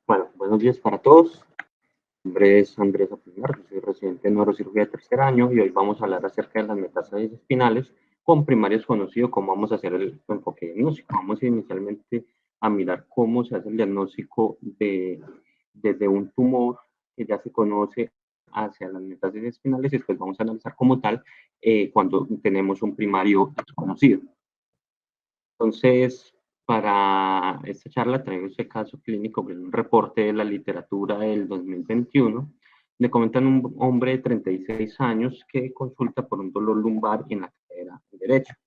Bueno, buenos días para todos. Mi nombre es Andrés Apolinar, soy residente en neurocirugía de tercer año y hoy vamos a hablar acerca de las metástasis espinales con primarios conocidos, cómo vamos a hacer el enfoque diagnóstico. Vamos inicialmente a mirar cómo se hace el diagnóstico desde un tumor que ya se conoce hacia las metástasis espinales y después vamos a analizar como tal cuando tenemos un primario desconocido. Entonces, para esta charla traigo este caso clínico, que es un reporte de la literatura del 2021. Le comentan un hombre de 36 años que consulta por un dolor lumbar en la cadera derecha.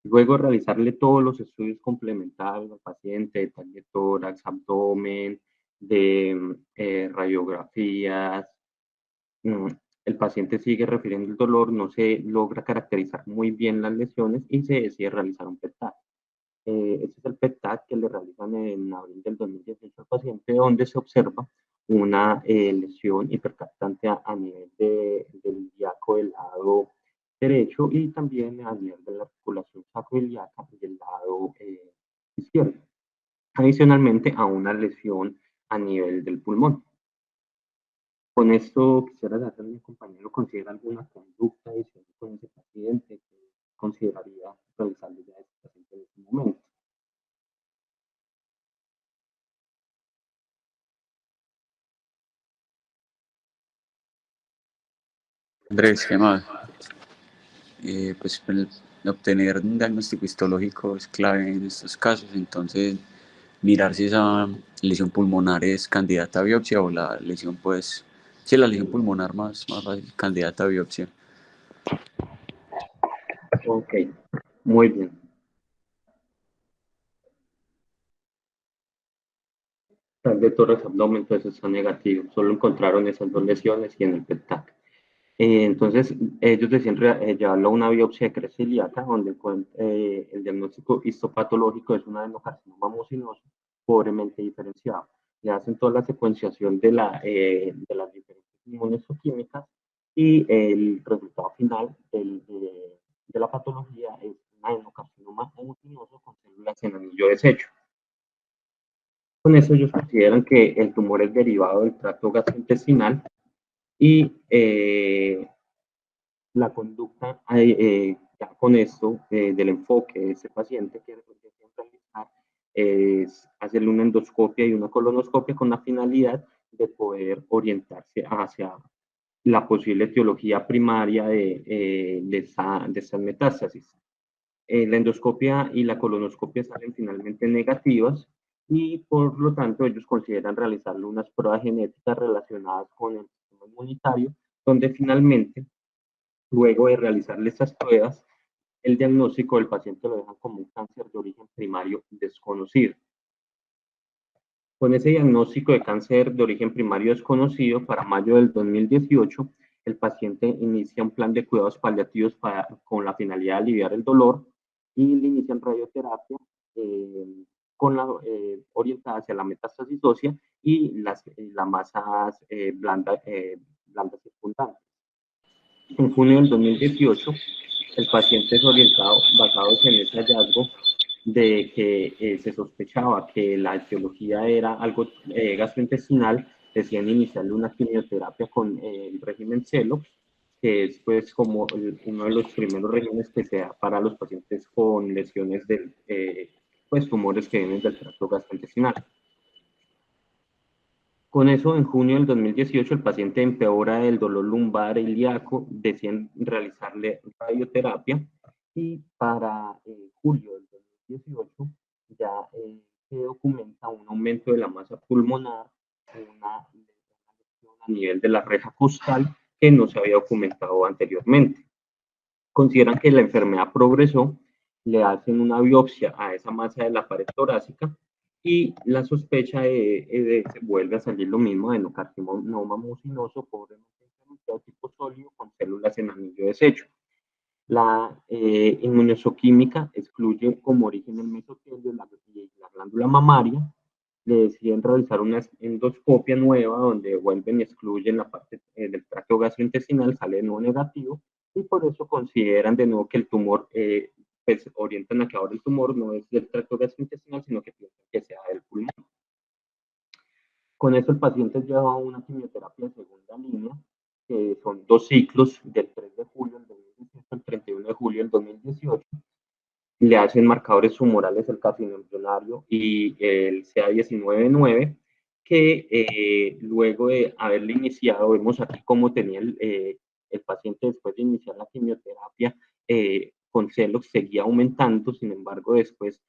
Luego de realizarle todos los estudios complementarios al paciente, detalle de tórax, abdomen, de radiografías, mm, el paciente sigue refiriendo el dolor, no se logra caracterizar muy bien las lesiones y se decide realizar un PET-TAC. Este es el PET-TAC que le realizan en abril del 2018 al paciente, donde se observa una lesión hipercaptante a nivel del ilíaco del lado derecho y también a nivel de la articulación sacroiliaca del lado izquierdo. Adicionalmente a una lesión a nivel del pulmón. Con esto quisiera saber si mi compañero considera alguna conducta adicional con ese paciente que consideraría realizarle ya a ese paciente en este momento. Andrés, ¿qué más? Pues obtener un diagnóstico histológico es clave en estos casos, entonces mirar si esa lesión pulmonar es candidata a biopsia o la lesión, pues, si la lesión pulmonar más fácil, candidata a biopsia. Ok, muy bien. Tal de tórax abdomen, entonces son negativos. Solo encontraron esas dos lesiones y en el PET-TAC. Entonces, ellos decían llevarlo a una biopsia de cresta ilíaca, donde el diagnóstico histopatológico es un adenocarcinoma mucinoso pobremente diferenciado. Le hacen toda la secuenciación de las diferentes inmunohistoquímicas y el resultado final de la patología es un adenocarcinoma mucinoso con células en anillo deshecho. Con eso ellos consideran que el tumor es derivado del tracto gastrointestinal y la conducta ya con esto del enfoque de ese paciente que deciden realizar es hacerle una endoscopia y una colonoscopia con la finalidad de poder orientarse hacia la posible etiología primaria de estas metástasis. La endoscopia y la colonoscopia salen finalmente negativas y por lo tanto ellos consideran realizarle unas pruebas genéticas relacionadas con el sistema inmunitario, donde finalmente, luego de realizarle estas pruebas, el diagnóstico del paciente lo dejan como un cáncer de origen primario desconocido. Con ese diagnóstico de cáncer de origen primario desconocido, para mayo del 2018, el paciente inicia un plan de cuidados paliativos con la finalidad de aliviar el dolor y le inician radioterapia orientada hacia la metástasis ósea y las masas blandas circundantes. En junio del 2018, el paciente es orientado basados en ese hallazgo de que se sospechaba que la etiología era algo gastrointestinal, decían iniciarle una quimioterapia con el régimen CELOX, que es pues como uno de los primeros regímenes que se da para los pacientes con lesiones de pues tumores que vienen del tracto gastrointestinal. Con eso, en junio del 2018, el paciente empeora del dolor lumbar ilíaco, deciden realizarle radioterapia y para julio del 2018 ya se documenta un aumento de la masa pulmonar, una lesión a nivel de la reja costal que no se había documentado anteriormente. Consideran que la enfermedad progresó, le hacen una biopsia a esa masa de la pared torácica y la sospecha vuelve a salir lo mismo, adenocarcinoma mucinoso pobremente diferenciado tipo sólido con células en anillo deshecho. La inmunohistoquímica excluye como origen el mesotelio y la glándula mamaria. Le deciden realizar una endoscopia nueva donde vuelven y excluyen la parte del tracto gastrointestinal, sale de nuevo negativo y por eso consideran de nuevo que el tumor pues orientan a que ahora el tumor no es del tracto gastrointestinal, sino que piensan que sea del pulmón. Con eso el paciente lleva una quimioterapia de segunda línea, que son 2 ciclos del 3 de julio del 2018 al 31 de julio del 2018. Le hacen marcadores tumorales el carcinoma embrionario y el CA19-9, que luego de haberle iniciado, vemos aquí cómo tenía el paciente después de iniciar la quimioterapia con celos, seguía aumentando. Sin embargo, después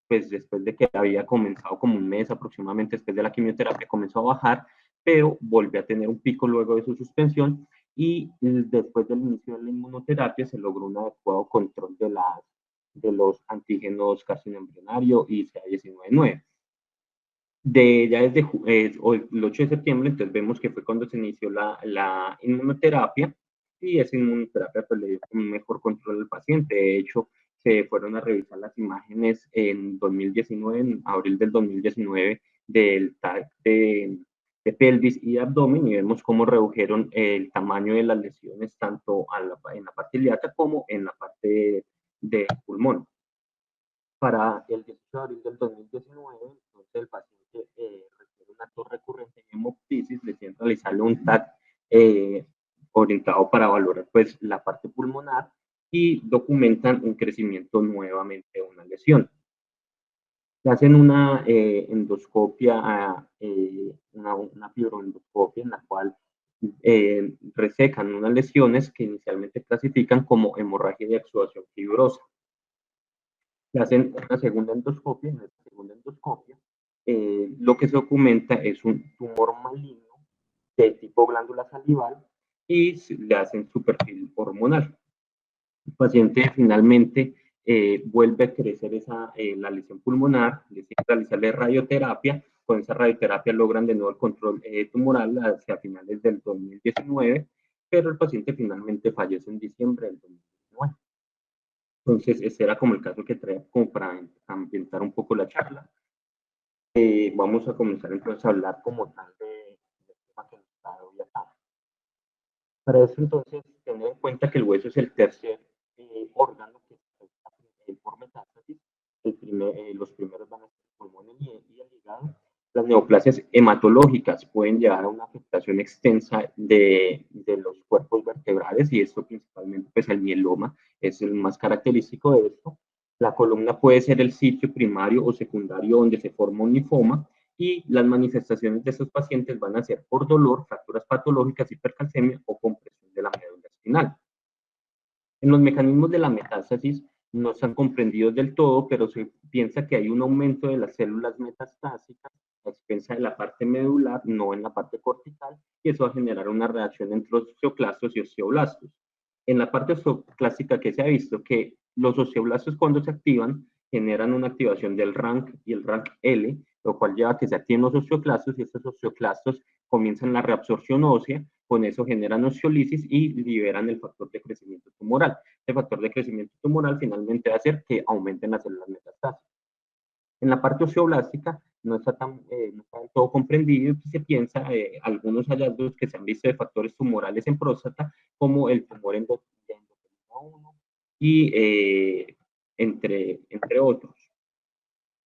después de que había comenzado como un mes aproximadamente después de la quimioterapia, comenzó a bajar, pero volvió a tener un pico luego de su suspensión, y después del inicio de la inmunoterapia se logró un adecuado control de los antígenos carcinoma embrionario y CA19-9. Ya desde el 8 de septiembre, entonces vemos que fue cuando se inició la inmunoterapia, y esa inmunoterapia pues le dio un mejor control al paciente. De hecho, se fueron a revisar las imágenes en 2019, en abril del 2019, del TAC de pelvis y abdomen, y vemos cómo redujeron el tamaño de las lesiones tanto en la parte ilíaca como en la parte de pulmón. Para el 18 de abril del 2019, entonces el paciente requiere un acto recurrente en hemoptisis, deciden realizarle un TAC orientado para valorar pues la parte pulmonar, y documentan un crecimiento nuevamente de una lesión. Se hacen una endoscopia, una fibroendoscopia, en la cual resecan unas lesiones que inicialmente clasifican como hemorragia de exudación fibrosa. Se hacen una segunda endoscopia. En esta segunda endoscopia, lo que se documenta es un tumor maligno de tipo glándula salival, y le hacen su perfil hormonal. El paciente finalmente vuelve a crecer la lesión pulmonar, deciden realizarle radioterapia. Con esa radioterapia logran de nuevo el control tumoral hacia finales del 2019, pero el paciente finalmente fallece en diciembre del 2019. Entonces, ese era como el caso que traía como para ambientar un poco la charla. Vamos a comenzar entonces a hablar como tal del tema que nos está hoy acá. Para eso, entonces, tener en cuenta que el hueso es el tercer órgano que se afecta por metástasis. Los primeros van a ser el pulmón y el hígado. Las neoplasias hematológicas pueden llevar a una afectación extensa de los cuerpos vertebrales, y esto principalmente, pues el mieloma es el más característico de esto. La columna puede ser el sitio primario o secundario donde se forma un linfoma, y las manifestaciones de estos pacientes van a ser por dolor, fracturas patológicas, hipercalcemia o compresión de la médula espinal. En los mecanismos de la metástasis no están comprendidos del todo, pero se piensa que hay un aumento de las células metastásicas a expensa de la parte medular, no en la parte cortical, y eso va a generar una reacción entre osteoclastos y osteoblastos. En la parte osteoclástica, que se ha visto que los osteoblastos, cuando se activan, generan una activación del RANK y el RANK-L, lo cual lleva a que se activen los osteoclastos, y estos osteoclastos comienzan la reabsorción ósea. Con eso generan osteolisis y liberan el factor de crecimiento tumoral. El factor de crecimiento tumoral finalmente va a hacer que aumenten las células metastásicas. En la parte osteoblástica no está del todo comprendido, y se piensa algunos hallazgos que se han visto de factores tumorales en próstata, como el tumor endotelino 1 y entre otros.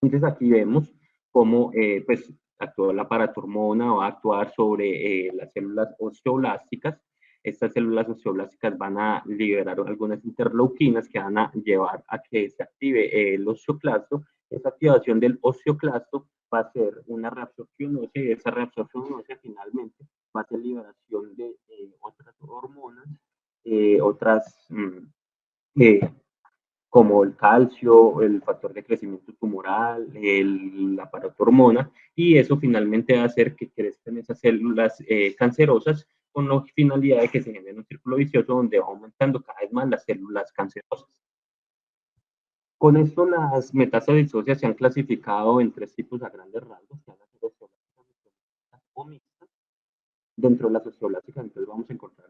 Entonces aquí vemos cómo pues actúa la paratormona, va a actuar sobre las células osteoblásticas. Estas células osteoblásticas van a liberar algunas interleuquinas que van a llevar a que se active el osteoclasto. Esa activación del osteoclasto va a ser una reabsorción ósea, y esa reabsorción ósea finalmente va a ser liberación de otras hormonas, otras como el calcio, el factor de crecimiento tumoral, la paratormona, y eso finalmente va a hacer que crezcan esas células cancerosas, con la finalidad de que se genere un círculo vicioso donde va aumentando cada vez más las células cancerosas. Con esto, las metástasis óseas se han clasificado en 3 tipos a grandes rasgos, que van a ser osteoblásticas o mixtas. Dentro de las osteoblásticas, entonces vamos a encontrar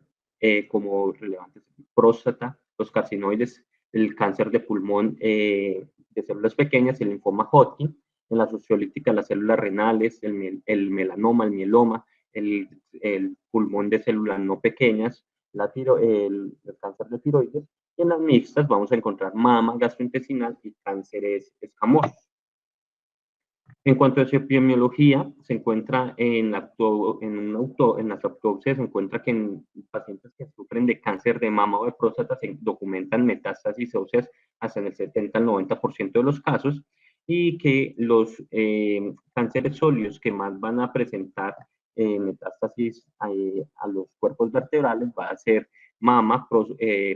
como relevantes próstata, los carcinoides, el cáncer de pulmón de células pequeñas, el linfoma Hodgkin. En las osteolíticas, las células renales, el melanoma, el mieloma, el pulmón de células no pequeñas, el cáncer de tiroides, Y en las mixtas vamos a encontrar mama, gastrointestinal y cánceres escamosos. En cuanto a su epidemiología, se encuentra en las autopsias, se encuentra que en pacientes que sufren de cáncer de mama o de próstata se documentan metástasis óseas hasta en el 70 al 90% de los casos, y que los cánceres sólidos que más van a presentar metástasis a los cuerpos vertebrales va a ser mama,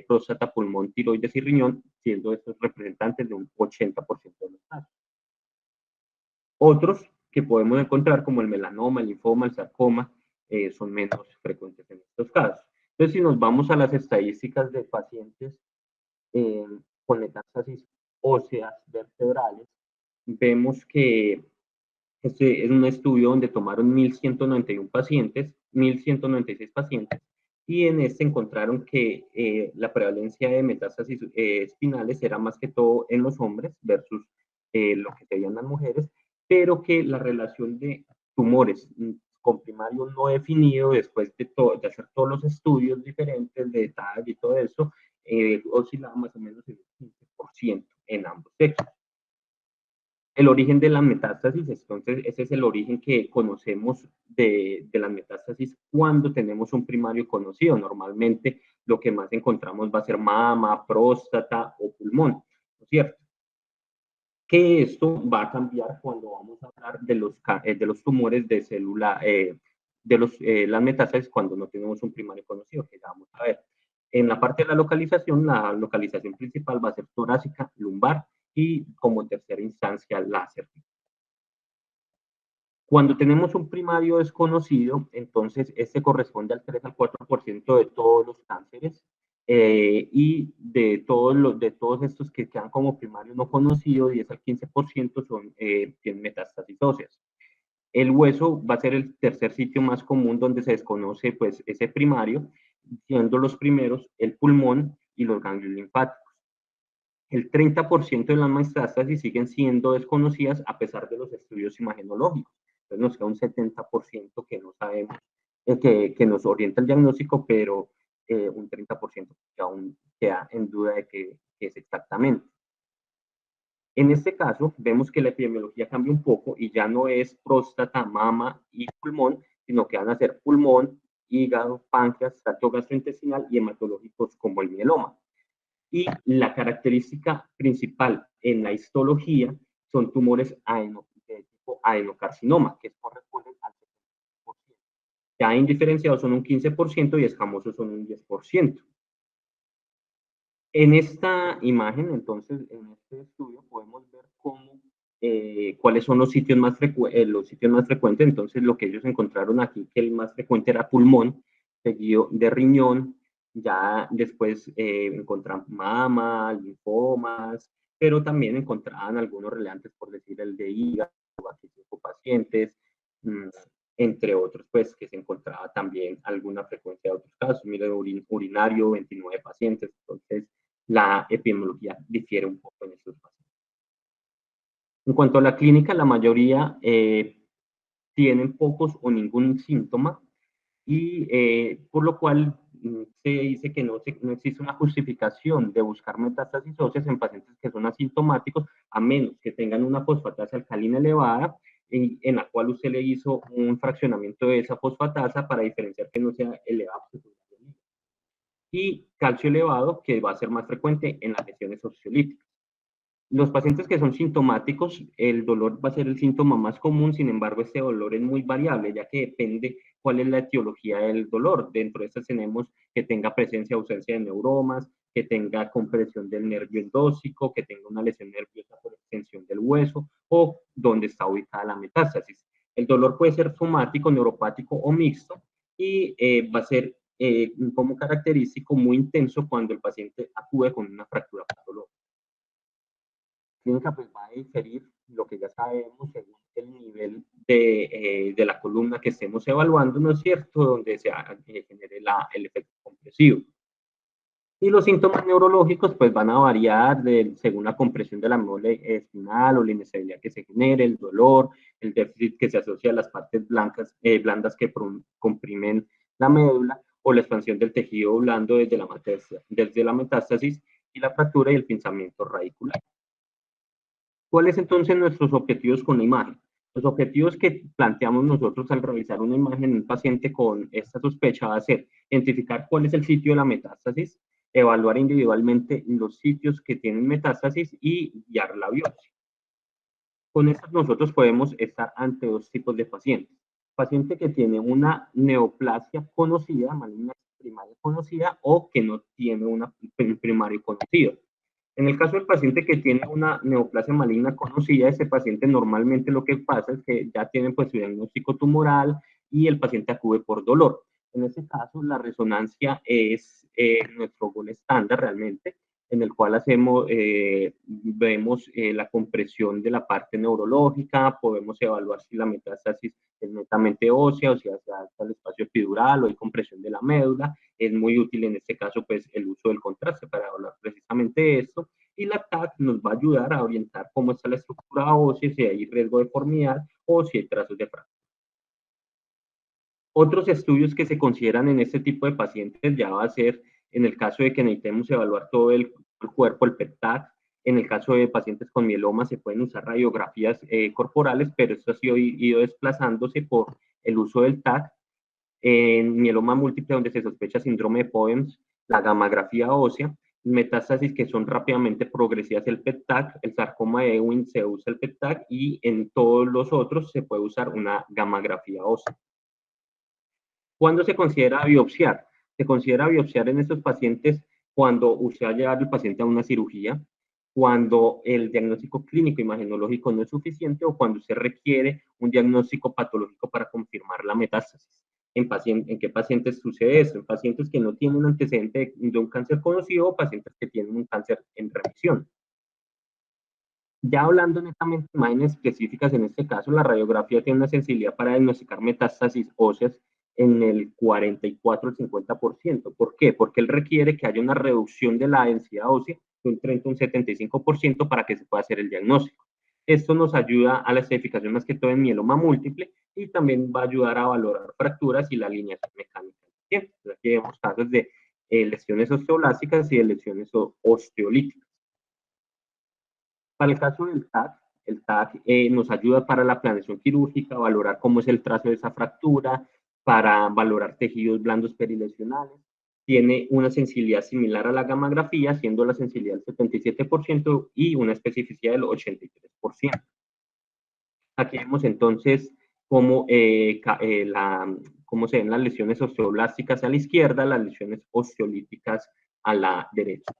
próstata, pulmón, tiroides y riñón, siendo estos representantes de un 80% de los casos. Otros que podemos encontrar, como el melanoma, el linfoma, el sarcoma, son menos frecuentes en estos casos. Entonces, si nos vamos a las estadísticas de pacientes eh, con metástasis óseas vertebrales, vemos que este es un estudio donde tomaron 1.191 pacientes, 1.196 pacientes, y en este encontraron que la prevalencia de metástasis espinales era más que todo en los hombres versus lo que se veía en las mujeres, pero que la relación de tumores con primario no definido, después de hacer todos los estudios diferentes de detalle y todo eso, oscilaba más o menos en el 15% en ambos sexos. El origen de la metástasis, entonces ese es el origen que conocemos de la metástasis cuando tenemos un primario conocido. Normalmente lo que más encontramos va a ser mama, próstata o pulmón, ¿no es cierto? Que esto va a cambiar cuando vamos a hablar de los tumores de célula, las metástasis cuando no tenemos un primario conocido, que ya vamos a ver. En la parte de la localización principal va a ser torácica, lumbar y como tercera instancia láser. Cuando tenemos un primario desconocido, entonces este corresponde al 3 al 4% de todos los cánceres y de todos estos que quedan como primario no conocido, 10 al 15% tienen metástasis óseas. El hueso va a ser el tercer sitio más común donde se desconoce pues, ese primario, siendo los primeros el pulmón y los ganglios linfáticos. El 30% de las metástasis siguen siendo desconocidas a pesar de los estudios imagenológicos. Entonces nos queda un 70% que no sabemos, que nos orienta el diagnóstico, pero un 30% que aún queda en duda de qué es exactamente. En este caso, vemos que la epidemiología cambia un poco y ya no es próstata, mama y pulmón, sino que van a ser pulmón, hígado, páncreas, tracto gastrointestinal y hematológicos como el mieloma. Y la característica principal en la histología son tumores de tipo adenocarcinoma, que corresponden al 70%. Ya indiferenciados son un 15% y escamosos son un 10%. En esta imagen, entonces, en este estudio podemos ver cuáles son los sitios los sitios más frecuentes. Entonces, lo que ellos encontraron aquí, que el más frecuente era pulmón, seguido de riñón, ya después encontraron mama, linfomas, pero también encontraban algunos relevantes, por decir el de hígado, aquí 5 pacientes, entre otros, pues que se encontraba también alguna frecuencia de otros casos. Mire, urinario, 29 pacientes. Entonces, la epidemiología difiere un poco en estos pacientes. En cuanto a la clínica, la mayoría tienen pocos o ningún síntoma y por lo cual se dice que no existe una justificación de buscar metástasis óseas en pacientes que son asintomáticos, a menos que tengan una fosfatasa alcalina elevada, en la cual usted le hizo un fraccionamiento de esa fosfatasa para diferenciar que no sea elevado. Y calcio elevado, que va a ser más frecuente en las lesiones osteolíticas. Los pacientes que son sintomáticos, el dolor va a ser el síntoma más común, sin embargo, este dolor es muy variable, ya que depende cuál es la etiología del dolor. Dentro de estas tenemos que tenga presencia o ausencia de neuromas, que tenga compresión del nervio endóxico, que tenga una lesión nerviosa por extensión del hueso o donde está ubicada la metástasis. El dolor puede ser somático, neuropático o mixto y va a ser como característico muy intenso cuando el paciente acude con una fractura patológica. Clínica pues va a diferir lo que ya sabemos según el nivel de la columna que estemos evaluando, ¿no es cierto?, donde se genere el efecto compresivo. Y los síntomas neurológicos pues van a variar según la compresión de la médula espinal o la inestabilidad que se genere, el dolor, el déficit que se asocia a las partes blandas que comprimen la médula, o la expansión del tejido blando desde la metástasis y la fractura y el pinzamiento radicular. ¿Cuáles entonces nuestros objetivos con la imagen? Los objetivos que planteamos nosotros al realizar una imagen en un paciente con esta sospecha va a ser identificar cuál es el sitio de la metástasis, evaluar individualmente los sitios que tienen metástasis y guiar la biopsia. Con esto nosotros podemos estar ante dos tipos de pacientes. Paciente que tiene una neoplasia conocida, maligna primaria conocida, o que no tiene una primaria conocida. En el caso del paciente que tiene una neoplasia maligna conocida, ese paciente normalmente lo que pasa es que ya tiene pues su diagnóstico tumoral y el paciente acude por dolor. En ese caso, la resonancia es nuestro gol estándar realmente, en el cual vemos la compresión de la parte neurológica, podemos evaluar si la metástasis es netamente ósea o si hace el espacio epidural o hay compresión de la médula. Es muy útil en este caso pues el uso del contraste para evaluar precisamente esto. Y la TAC nos va a ayudar a orientar cómo está la estructura ósea, si hay riesgo de deformidad o si hay trazos de fractura. Otros estudios que se consideran en este tipo de pacientes ya va a ser en el caso de que necesitemos evaluar todo el cuerpo, el PET-TAC. En el caso de pacientes con mieloma se pueden usar radiografías corporales, pero esto ha ido desplazándose por el uso del TAC. En mieloma múltiple, donde se sospecha síndrome de Poems, la gammagrafía ósea, metástasis que son rápidamente progresivas, el PET-TAC, el sarcoma de Ewing se usa el PET-TAC y en todos los otros se puede usar una gammagrafía ósea. ¿Cuándo se considera biopsiar? Se considera biopsiar en estos pacientes cuando usted ha llevado al paciente a una cirugía, cuando el diagnóstico clínico imagenológico no es suficiente o cuando se requiere un diagnóstico patológico para confirmar la metástasis. ¿En qué pacientes sucede eso? En pacientes que no tienen un antecedente de un cáncer conocido o pacientes que tienen un cáncer en remisión. Ya hablando netamente de imágenes específicas, en este caso, la radiografía tiene una sensibilidad para diagnosticar metástasis óseas en el 44 al 50%. ¿Por qué? Porque él requiere que haya una reducción de la densidad ósea de un 30 a un 75% para que se pueda hacer el diagnóstico. Esto nos ayuda a la estadificación más que todo en mieloma múltiple y también va a ayudar a valorar fracturas y la alineación mecánica del paciente. Aquí vemos casos de lesiones osteoblásticas y de lesiones osteolíticas. Para el caso del TAC, el TAC nos ayuda para la planeación quirúrgica, valorar cómo es el trazo de esa fractura, para valorar tejidos blandos perilesionales. Tiene una sensibilidad similar a la gammagrafía, siendo la sensibilidad del 77% y una especificidad del 83%. Aquí vemos entonces cómo, cómo se ven las lesiones osteoblásticas a la izquierda, las lesiones osteolíticas a la derecha.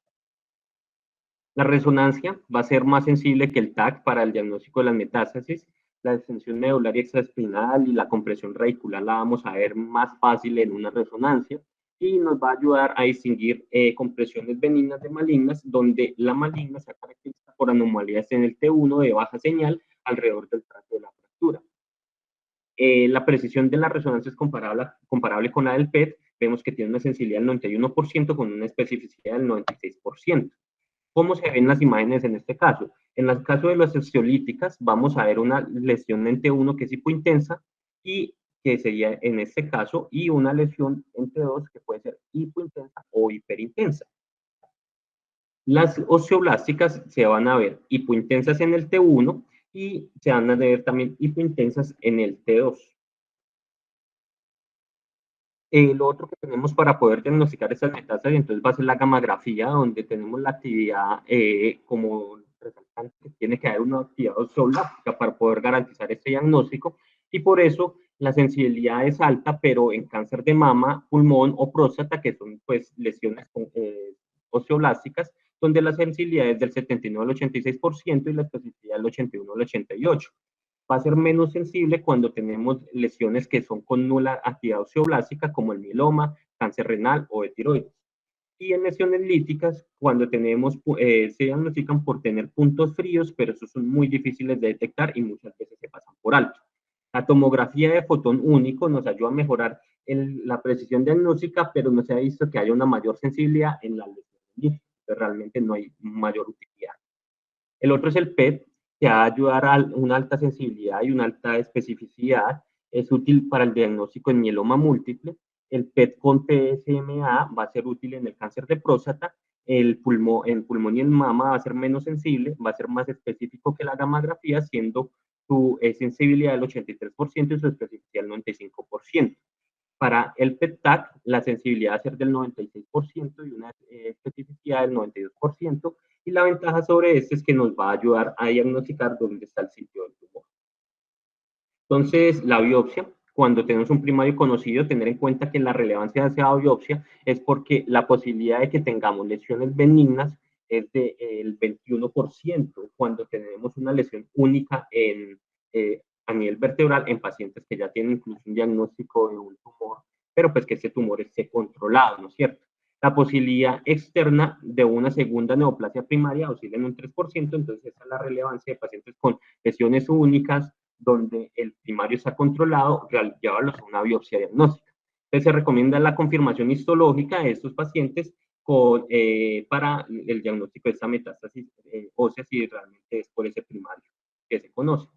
La resonancia va a ser más sensible que el TAC para el diagnóstico de las metástasis. La extensión medular y extraespinal y la compresión radicular la vamos a ver más fácil en una resonancia y nos va a ayudar a distinguir compresiones benignas de malignas, donde la maligna se caracteriza por anomalías en el T1 de baja señal alrededor del trazo de la fractura. La precisión de la resonancia es comparable con la del PET. Vemos que tiene una sensibilidad del 91% con una especificidad del 96%. ¿Cómo se ven las imágenes en este caso? En el caso de las osteolíticas, vamos a ver una lesión en T1 que es hipointensa y que sería en este caso, y una lesión en T2 que puede ser hipointensa o hiperintensa. Las osteoblásticas se van a ver hipointensas en el T1 y se van a ver también hipointensas en el T2. Lo otro que tenemos para poder diagnosticar estas metástasis, entonces va a ser la gammagrafía, donde tenemos la actividad como resaltante, que tiene que haber una actividad osteoblástica para poder garantizar este diagnóstico, y por eso la sensibilidad es alta, pero en cáncer de mama, pulmón o próstata, que son pues lesiones osteoblásticas, donde la sensibilidad es del 79 al 86% y la especificidad del 81 al 88%. Va a ser menos sensible cuando tenemos lesiones que son con nula actividad osteoblástica, como el mieloma, cáncer renal o de tiroides. Y en lesiones líticas, cuando tenemos, se diagnostican por tener puntos fríos, pero esos son muy difíciles de detectar y muchas veces se pasan por alto. La tomografía de fotón único nos ayuda a mejorar la precisión diagnóstica, pero no se ha visto que haya una mayor sensibilidad en las lesiones líticas. Realmente no hay mayor utilidad. El otro es el PET, que va a ayudar a una alta sensibilidad y una alta especificidad. Es útil para el diagnóstico en mieloma múltiple El PET con PSMA va a ser útil en el cáncer de próstata. El pulmón y el mama va a ser menos sensible, va a ser más específico que la gamografía, siendo su sensibilidad del 83% y su especificidad del 95%. Para el PET-TAC, la sensibilidad va a ser del 96% y una especificidad del 92%, y la ventaja sobre este es que nos va a ayudar a diagnosticar dónde está el sitio del tumor. Entonces, la biopsia, cuando tenemos un primario conocido, tener en cuenta que la relevancia de esa biopsia es porque la posibilidad de que tengamos lesiones benignas es del 21% cuando tenemos una lesión única a nivel vertebral en pacientes que ya tienen incluso un diagnóstico de un tumor, pero pues que ese tumor esté controlado, ¿no es cierto? La posibilidad externa de una segunda neoplasia primaria oscila en un 3%, entonces esa es la relevancia de pacientes con lesiones únicas, donde el primario está controlado, llevarlos a una biopsia diagnóstica. Entonces se recomienda la confirmación histológica de estos pacientes para el diagnóstico de esta metástasis ósea, si realmente es por ese primario que se conoce.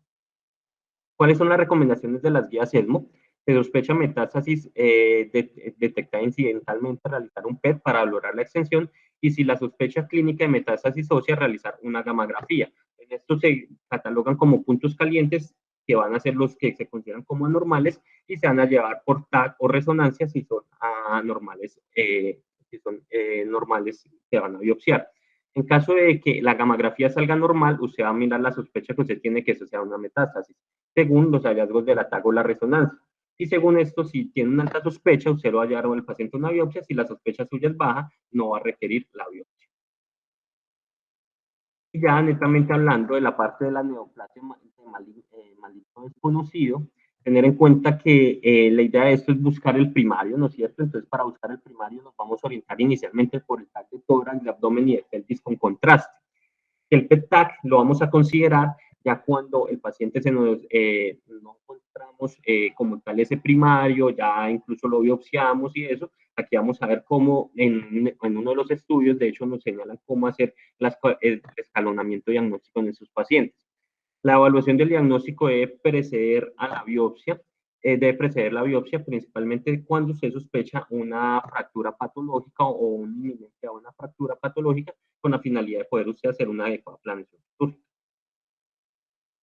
¿Cuáles son las recomendaciones de las guías ESMO? Se sospecha metástasis detectada incidentalmente, realizar un PET para valorar la extensión, y si la sospecha clínica de metástasis ósea, realizar una gamografía. En esto se catalogan como puntos calientes, que van a ser los que se consideran como anormales y se van a llevar por TAC o resonancia si son anormales, normales se van a biopsiar. En caso de que la gamografía salga normal, usted va a mirar la sospecha que usted tiene que eso sea una metástasis, según los hallazgos de la TAC o la resonancia. Y según esto, si tiene una alta sospecha, usted lo va a llevar al paciente a una biopsia. Si la sospecha suya es baja, no va a requerir la biopsia. Y ya netamente hablando de la parte de la neoplasia maligno desconocido, tener en cuenta que la idea de esto es buscar el primario, ¿no es cierto? Entonces, para buscar el primario nos vamos a orientar inicialmente por el TAC de tórax, de abdomen y de pelvis con contraste. El PET-TAC lo vamos a considerar ya cuando el paciente no encontramos como tal ese primario, ya incluso lo biopsiamos y eso. Aquí vamos a ver cómo en uno de los estudios, de hecho, nos señalan cómo hacer el escalonamiento diagnóstico en esos pacientes. La evaluación del diagnóstico debe preceder a la biopsia, debe preceder la biopsia principalmente cuando se sospecha una fractura patológica o un inminente a una fractura patológica, con la finalidad de poder usted hacer una adecuada planeación quirúrgica.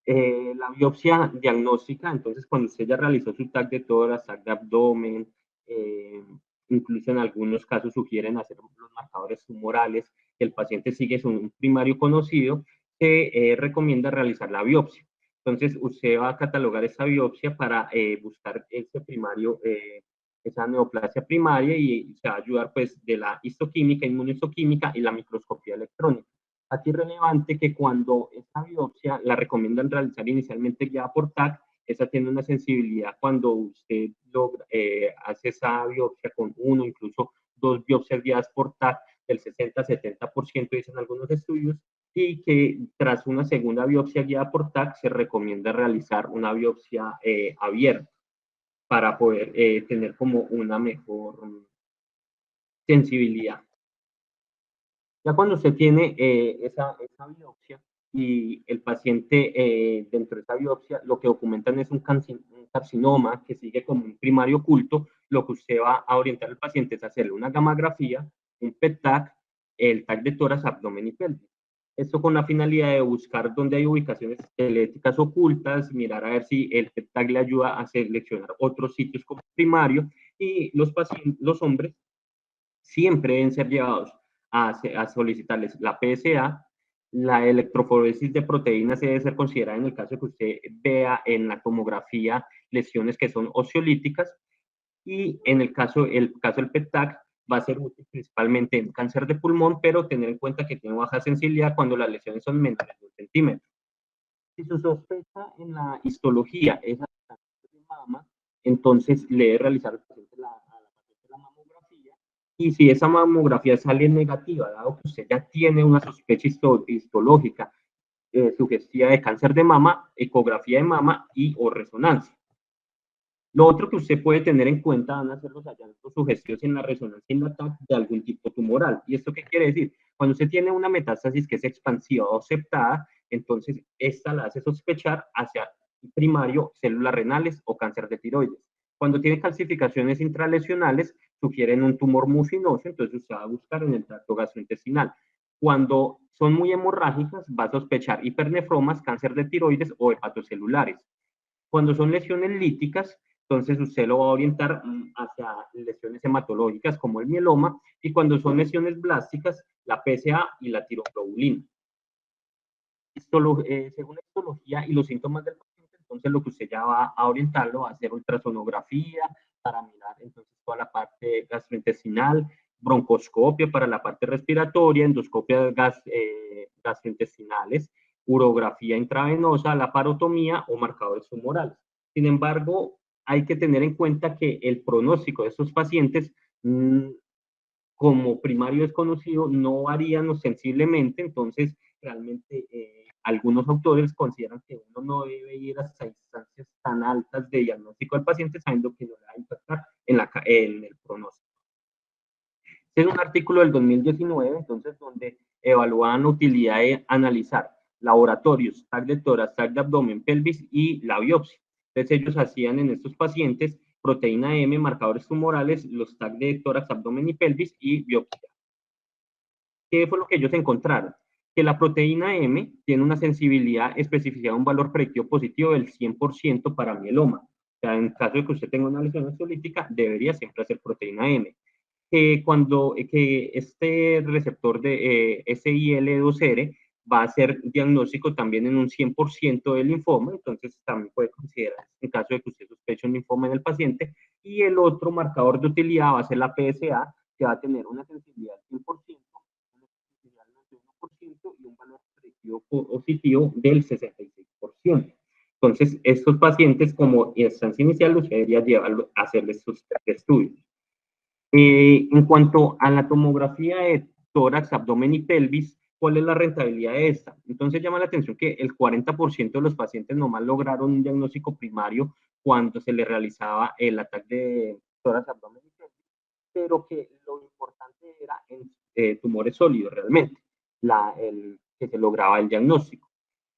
La biopsia diagnóstica, entonces cuando usted ya realizó su TAC de tórax, TAC de abdomen, eh, incluso en algunos casos sugieren hacer los marcadores tumorales, el paciente sigue un primario conocido, se recomienda realizar la biopsia. Entonces usted va a catalogar esa biopsia para buscar ese primario, esa neoplasia primaria, y se va a ayudar pues de la histoquímica, inmunohistoquímica y la microscopía electrónica. Aquí es relevante que cuando esta biopsia la recomiendan realizar inicialmente guiada por TAC, esa tiene una sensibilidad cuando usted hace esa biopsia con uno, incluso dos biopsias guiadas por TAC, del 60-70%, dicen algunos estudios, y que tras una segunda biopsia guiada por TAC se recomienda realizar una biopsia abierta para poder tener como una mejor sensibilidad. Ya cuando usted tiene esa biopsia y el paciente dentro de esa biopsia, lo que documentan es un carcinoma que sigue como un primario oculto, lo que usted va a orientar al paciente es hacerle una gamografía, un PET-TAC, el TAC de tórax, abdomen y pelvis. Esto con la finalidad de buscar dónde hay ubicaciones esqueléticas ocultas, mirar a ver si el PET-TAC le ayuda a seleccionar otros sitios como primario, y los hombres siempre deben ser llevados a solicitarles la PSA. La electroforesis de proteínas debe ser considerada en el caso de que usted vea en la tomografía lesiones que son osteolíticas, y en el caso del PET-TAC va a ser útil principalmente en cáncer de pulmón, pero tener en cuenta que tiene baja sensibilidad cuando las lesiones son menores de un centímetro. Si su sospecha en la histología es de mama, entonces le debe realizar al paciente la mamografía, y si esa mamografía sale negativa, dado que usted ya tiene una sospecha histológica sugestiva de cáncer de mama, ecografía de mama y o resonancia. Lo otro que usted puede tener en cuenta van a ser los hallazgos sugestivos en la resonancia en la TAC de algún tipo tumoral. ¿Y esto qué quiere decir? Cuando usted tiene una metástasis que es expansiva o aceptada, entonces esta la hace sospechar hacia primario, células renales o cáncer de tiroides. Cuando tiene calcificaciones intralesionales, sugieren un tumor mucinoso, entonces usted va a buscar en el tracto gastrointestinal. Cuando son muy hemorrágicas, va a sospechar hipernefromas, cáncer de tiroides o hepatocelulares. Cuando son lesiones líticas, entonces usted lo va a orientar hacia lesiones hematológicas como el mieloma, y cuando son lesiones blásticas, la PSA y la tiroglobulina. Según la histología y los síntomas del paciente, entonces lo que usted ya va a orientarlo va a hacer ultrasonografía para mirar entonces toda la parte gastrointestinal, broncoscopia para la parte respiratoria, endoscopia gastrointestinales, urografía intravenosa, laparotomía o marcadores tumorales. Sin embargo, hay que tener en cuenta que el pronóstico de estos pacientes, como primario desconocido, no varían sensiblemente, entonces realmente algunos autores consideran que uno no debe ir hasta instancias tan altas de diagnóstico del paciente sabiendo que no le va a impactar en el pronóstico. Este es un artículo del 2019, entonces, donde evaluaban utilidad de analizar laboratorios, TAC de tórax, TAC de abdomen, pelvis y la biopsia. Entonces ellos hacían en estos pacientes proteína M, marcadores tumorales, los TAC de tórax, abdomen y pelvis y biopsia. ¿Qué fue lo que ellos encontraron? Que la proteína M tiene una sensibilidad, especificidad, un valor predictivo positivo del 100% para mieloma. O sea, en caso de que usted tenga una lesión ansiolítica, debería siempre hacer proteína M. Que este receptor de SIL2R va a ser diagnóstico también en un 100% del linfoma, entonces también puede considerar en caso de que usted sospeche un linfoma en el paciente. Y el otro marcador de utilidad va a ser la PSA, que va a tener una sensibilidad del 100%, una sensibilidad del 91% y un valor predictivo positivo del 66%. Entonces, estos pacientes, como instancia inicial, usted debería llevarlo a hacerles sus estudios. En cuanto a la tomografía de tórax, abdomen y pelvis, ¿cuál es la rentabilidad de esta? Entonces llama la atención que el 40% de los pacientes nomás lograron un diagnóstico primario cuando se le realizaba el ataque de tórax, abdomen y pelvis, pero que lo importante era en tumores sólidos realmente, que se lograba el diagnóstico.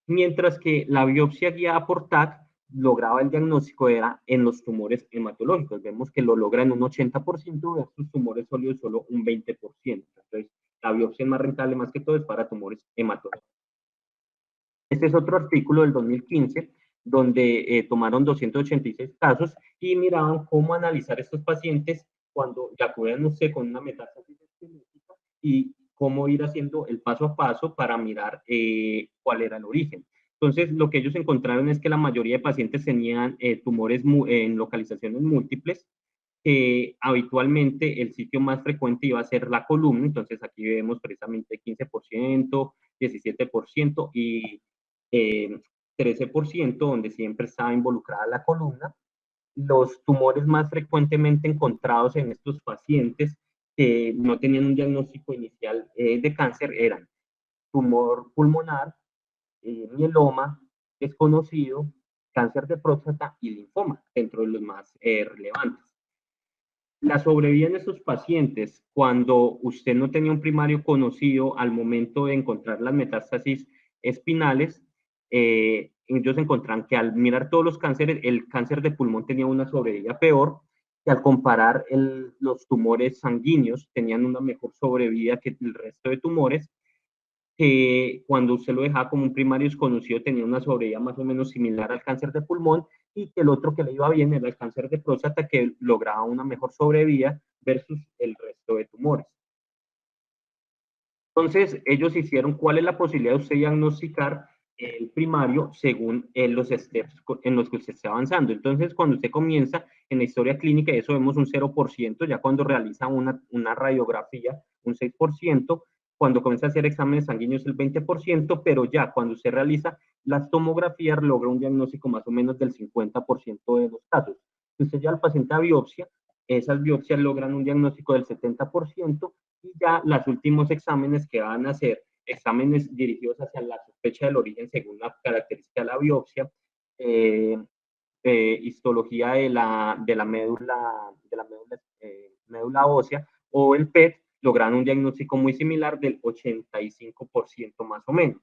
Mientras que la biopsia guiada por TAC lograba el diagnóstico era en los tumores hematológicos. Vemos que lo logra en un 80% versus tumores sólidos solo un 20%. Entonces, la biopsia es más rentable más que todo es para tumores hematológicos. Este es otro artículo del 2015 donde tomaron 286 casos y miraban cómo analizar estos pacientes cuando ya acudían usted con una metástasis genética y cómo ir haciendo el paso a paso para mirar cuál era el origen. Entonces, lo que ellos encontraron es que la mayoría de pacientes tenían tumores en localizaciones múltiples. Habitualmente el sitio más frecuente iba a ser la columna, entonces aquí vemos precisamente 15%, 17% y 13%, donde siempre estaba involucrada la columna. Los tumores más frecuentemente encontrados en estos pacientes que no tenían un diagnóstico inicial de cáncer eran tumor pulmonar, mieloma desconocido, cáncer de próstata y linfoma, dentro de los más relevantes. La sobrevida en estos pacientes, cuando usted no tenía un primario conocido al momento de encontrar las metástasis espinales, ellos encontraron que al mirar todos los cánceres, el cáncer de pulmón tenía una sobrevida peor, que al comparar los tumores sanguíneos tenían una mejor sobrevida que el resto de tumores, que cuando usted lo dejaba como un primario desconocido tenía una sobrevida más o menos similar al cáncer de pulmón, y que el otro que le iba bien era el cáncer de próstata, que lograba una mejor sobrevida versus el resto de tumores. Entonces, ellos hicieron cuál es la posibilidad de usted diagnosticar el primario según los steps en los que usted está avanzando. Entonces, cuando usted comienza en la historia clínica, eso vemos un 0%, ya cuando realiza una radiografía, un 6%, cuando comienza a hacer exámenes sanguíneos el 20%, pero ya cuando usted realiza las tomografías logra un diagnóstico más o menos del 50% de los casos. Si usted ya al paciente a biopsia, esas biopsias logran un diagnóstico del 70%, y ya los últimos exámenes que van a ser exámenes dirigidos hacia la sospecha del origen según la característica de la biopsia, histología de la médula ósea o el PET, logran un diagnóstico muy similar del 85% más o menos.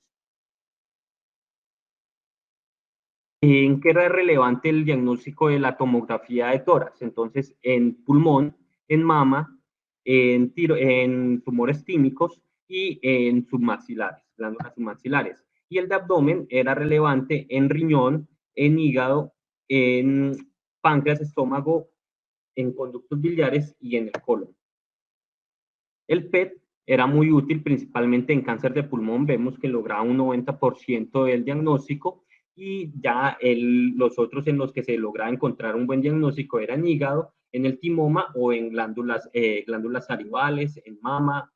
en qué era relevante el diagnóstico de la tomografía de tórax. Entonces, en pulmón, en mama, en tumores tímicos y en submaxilares, glándulas submaxilares. Y el de abdomen era relevante en riñón, en hígado, en páncreas, estómago, en conductos biliares y en el colon. El PET era muy útil principalmente en cáncer de pulmón, vemos que lograba un 90% del diagnóstico, y ya los otros en los que se lograba encontrar un buen diagnóstico eran hígado, en el timoma o en glándulas salivales, en mama,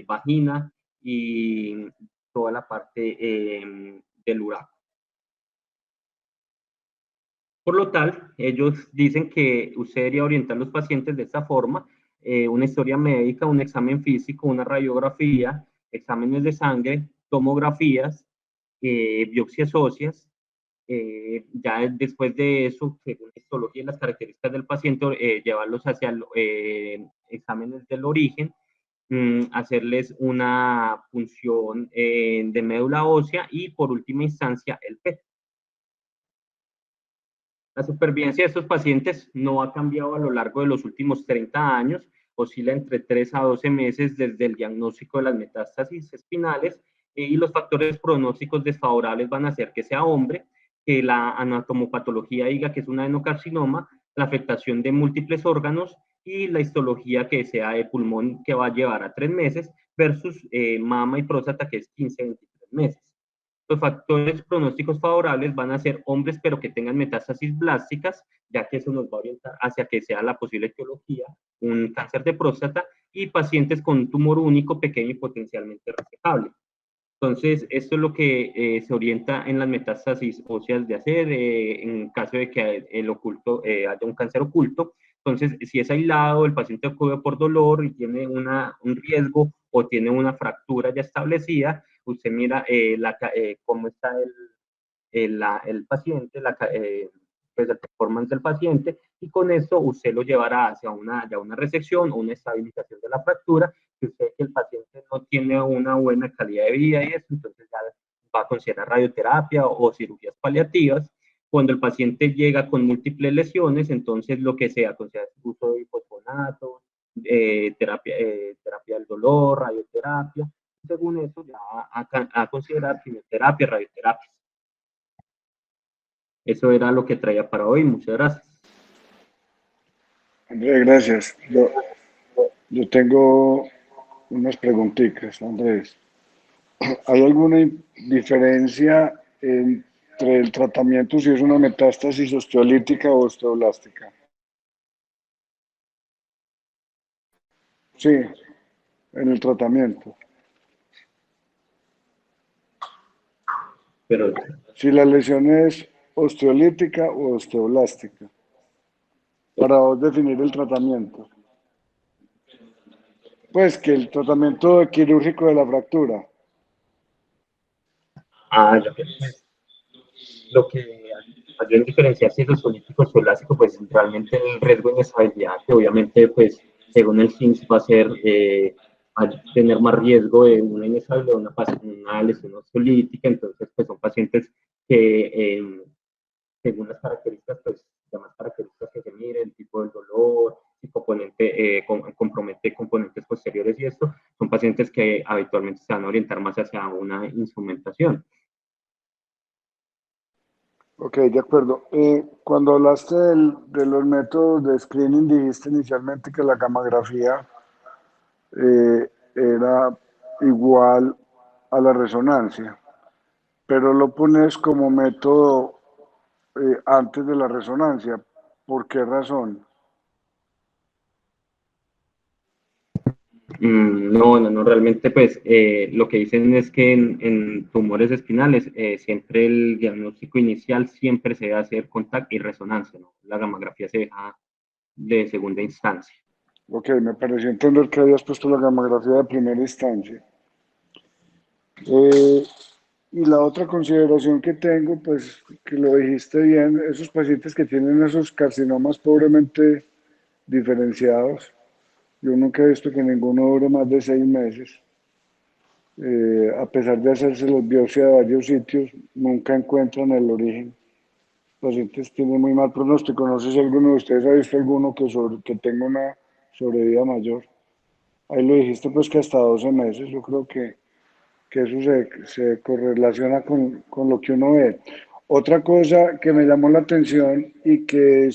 vagina y toda la parte del uraco. Por lo tal, ellos dicen que usted debería orientar a los pacientes de esta forma: una historia médica, un examen físico, una radiografía, exámenes de sangre, tomografías, biopsias óseas. Ya después de eso, según la histología y las características del paciente, llevarlos hacia exámenes del origen, hacerles una punción de médula ósea y, por última instancia, el PET. La supervivencia de estos pacientes no ha cambiado a lo largo de los últimos 30 años, oscila entre 3 a 12 meses desde el diagnóstico de las metástasis espinales, y los factores pronósticos desfavorables van a ser que sea hombre, que la anatomopatología diga que es un adenocarcinoma, la afectación de múltiples órganos y la histología que sea de pulmón, que va a llevar a 3 meses, versus mama y próstata, que es 15 a 23 meses. Los factores pronósticos favorables van a ser hombres, pero que tengan metástasis blásticas, ya que eso nos va a orientar hacia que sea la posible etiología, un cáncer de próstata, y pacientes con un tumor único, pequeño y potencialmente resecable. Entonces, esto es lo que se orienta en las metástasis óseas de hacer, en caso de que haya un cáncer oculto. Entonces, si es aislado, el paciente acude por dolor y tiene un riesgo o tiene una fractura ya establecida, usted mira cómo está el paciente, pues, la performance del paciente, y con esto usted lo llevará hacia una resección o una estabilización de la fractura. Si usted ve que el paciente no tiene una buena calidad de vida y eso, entonces ya va a considerar radioterapia o cirugías paliativas. Cuando el paciente llega con múltiples lesiones, entonces lo que se aconseja es uso de bifosphonato, terapia del dolor, radioterapia. Según eso, ya a considerar quimioterapia, radioterapia. Eso era lo que traía para hoy. Muchas gracias. Andrés, gracias. Yo tengo unas preguntitas, Andrés. ¿Hay alguna diferencia entre el tratamiento si es una metástasis osteolítica o osteoblástica? Sí, en el tratamiento. Pero, Si la lesión es osteolítica o osteoblástica, para vos definir el tratamiento. Pues que el tratamiento quirúrgico de la fractura. lo que ayuda a diferenciar si es osteolítico o osteoblástico, pues realmente el riesgo de inestabilidad, que obviamente, pues, según el CIMS va a ser, a tener más riesgo de una inestabilidad, una lesión osteolítica. Entonces, pues son pacientes que, según las características, pues, demás características que se miren, el tipo del dolor, si compromete componentes posteriores y esto, son pacientes que habitualmente se van a orientar más hacia una instrumentación. Ok, de acuerdo. Cuando hablaste de los métodos de screening, dijiste inicialmente que la gamografía era igual a la resonancia, pero lo pones como método antes de la resonancia. ¿Por qué razón? No, realmente, pues lo que dicen es que en tumores espinales, siempre el diagnóstico inicial siempre se debe hacer con TAC y resonancia, ¿no? La gamografía se deja de segunda instancia. Ok, me pareció entender que habías puesto la gamografía de primera instancia. Y la otra consideración que tengo, pues que lo dijiste bien, esos pacientes que tienen esos carcinomas pobremente diferenciados, yo nunca he visto que ninguno dure más de 6 meses. A pesar de hacerse las biopsias de varios sitios, nunca encuentran el origen. pacientes tienen muy mal pronóstico. No sé si alguno de ustedes ha visto alguno que tenga una sobrevida mayor. Ahí lo dijiste, pues que hasta 12 meses. Yo creo que eso se correlaciona con lo que uno ve. Otra cosa que me llamó la atención y que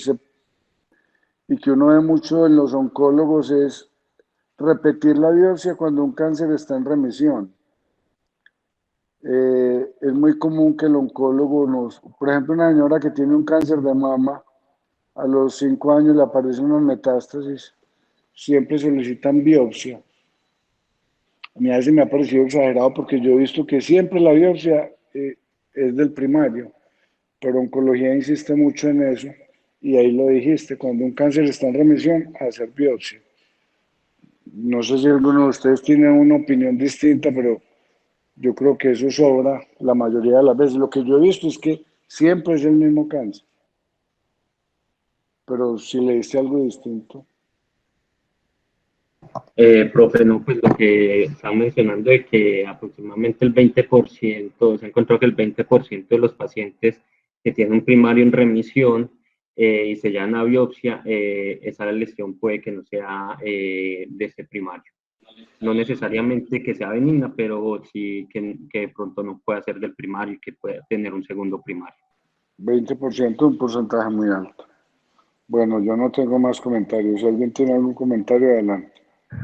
uno ve mucho en los oncólogos es repetir la biopsia cuando un cáncer está en remisión. Es muy común que el oncólogo por ejemplo, una señora que tiene un cáncer de mama, a los 5 años le aparecen unas metástasis, siempre solicitan biopsia. A mí a veces me ha parecido exagerado porque yo he visto que siempre la biopsia es del primario, pero oncología insiste mucho en eso y ahí lo dijiste, cuando un cáncer está en remisión, hacer biopsia. No sé si alguno de ustedes tiene una opinión distinta, pero yo creo que eso sobra la mayoría de las veces. Lo que yo he visto es que siempre es el mismo cáncer, pero si le diste algo distinto. Profe, no, pues lo que estaba mencionando de que aproximadamente el 20%, se ha encontrado que el 20% de los pacientes que tienen un primario en remisión y se llevan a biopsia, esa lesión puede que no sea de ese primario. No necesariamente que sea benigna, pero sí que de pronto no pueda ser del primario y que pueda tener un segundo primario. 20%, un porcentaje muy alto. Bueno, yo no tengo más comentarios. Si alguien tiene algún comentario, adelante.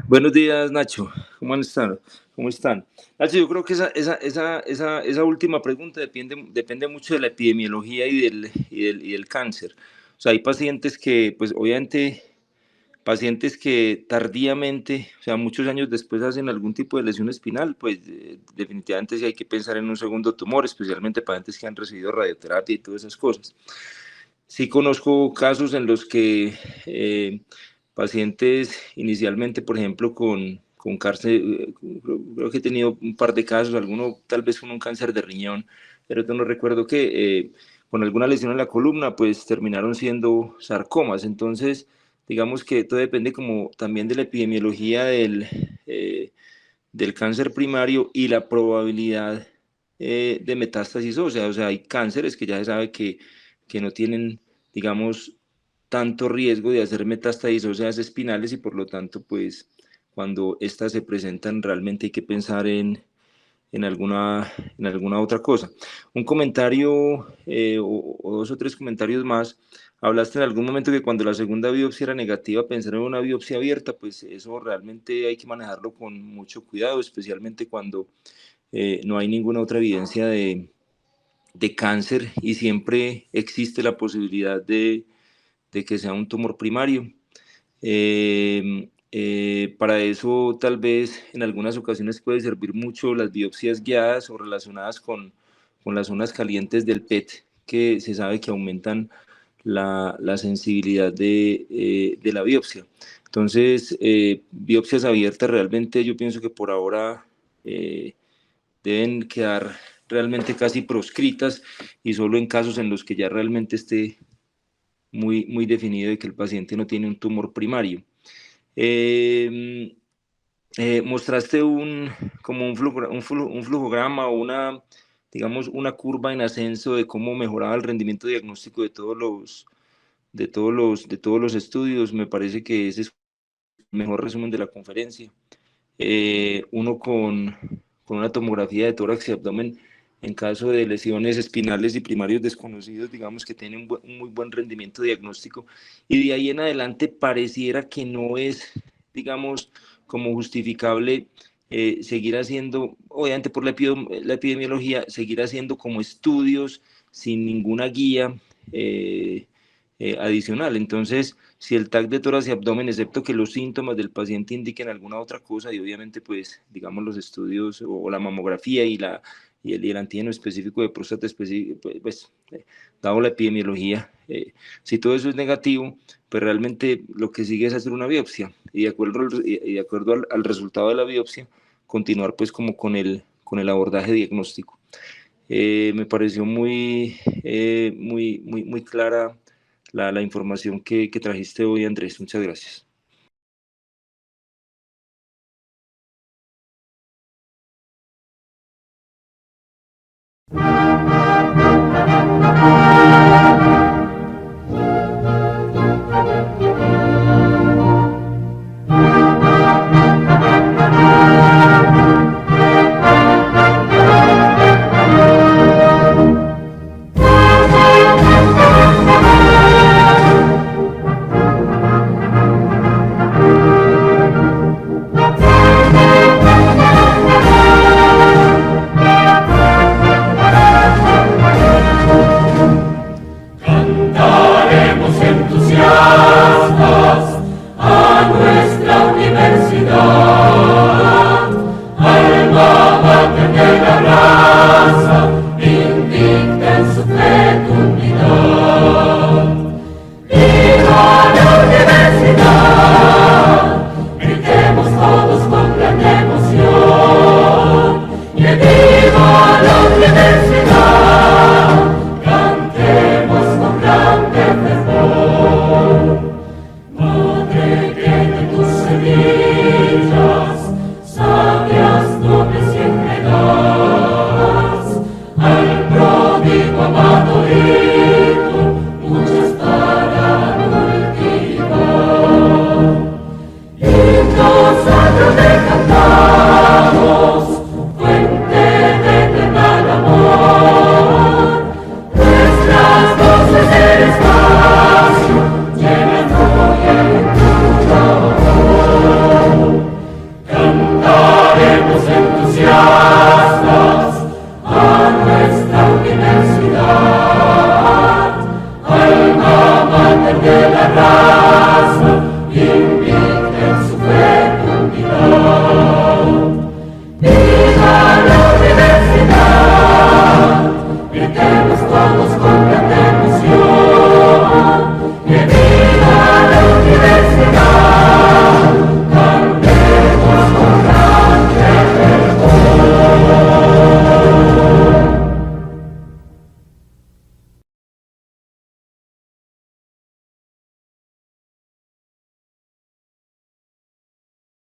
Buenos días, Nacho. ¿Cómo están? ¿Cómo están? Nacho, yo creo que esa última pregunta depende mucho de la epidemiología y del cáncer. O sea, hay pacientes que, pues obviamente, pacientes que tardíamente, o sea, muchos años después hacen algún tipo de lesión espinal, pues definitivamente sí hay que pensar en un segundo tumor, especialmente pacientes que han recibido radioterapia y todas esas cosas. Sí conozco casos en los que pacientes inicialmente, por ejemplo, con cáncer, creo que he tenido un par de casos, alguno tal vez con un cáncer de riñón, pero no recuerdo qué, con alguna lesión en la columna, pues terminaron siendo sarcomas. Entonces, digamos que todo depende como también de la epidemiología del cáncer primario y la probabilidad de metástasis ósea. O sea, hay cánceres que ya se sabe que no tienen, digamos, tanto riesgo de hacer metástasis óseas espinales y por lo tanto, pues, cuando estas se presentan, realmente hay que pensar en alguna otra cosa. Un comentario o dos o tres comentarios más. Hablaste en algún momento que cuando la segunda biopsia era negativa, pensar en una biopsia abierta, pues eso realmente hay que manejarlo con mucho cuidado, especialmente cuando no hay ninguna otra evidencia de cáncer y siempre existe la posibilidad de que sea un tumor primario. Para eso tal vez en algunas ocasiones puede servir mucho las biopsias guiadas o relacionadas con las zonas calientes del PET, que se sabe que aumentan la sensibilidad de la biopsia. Entonces, biopsias abiertas realmente yo pienso que por ahora deben quedar realmente casi proscritas y solo en casos en los que ya realmente esté muy definido de que el paciente no tiene un tumor primario. Mostraste como un flujograma o digamos, una curva en ascenso de cómo mejoraba el rendimiento diagnóstico de todos los estudios. Me parece que ese es el mejor resumen de la conferencia. Uno con una tomografía de tórax y abdomen en caso de lesiones espinales y primarios desconocidos, digamos que tiene un muy buen rendimiento diagnóstico, y de ahí en adelante pareciera que no es, digamos, como justificable seguir haciendo, obviamente por la epidemiología, seguir haciendo como estudios sin ninguna guía adicional. Entonces, si el TAC de tórax y abdomen, excepto que los síntomas del paciente indiquen alguna otra cosa, y obviamente, pues, digamos, los estudios o la mamografía y el antígeno específico de próstata específico, pues, dado la epidemiología, si todo eso es negativo, pues realmente lo que sigue es hacer una biopsia y de acuerdo al resultado de la biopsia, continuar pues como con el abordaje diagnóstico. Me pareció muy clara la información que trajiste hoy, Andrés. Muchas gracias.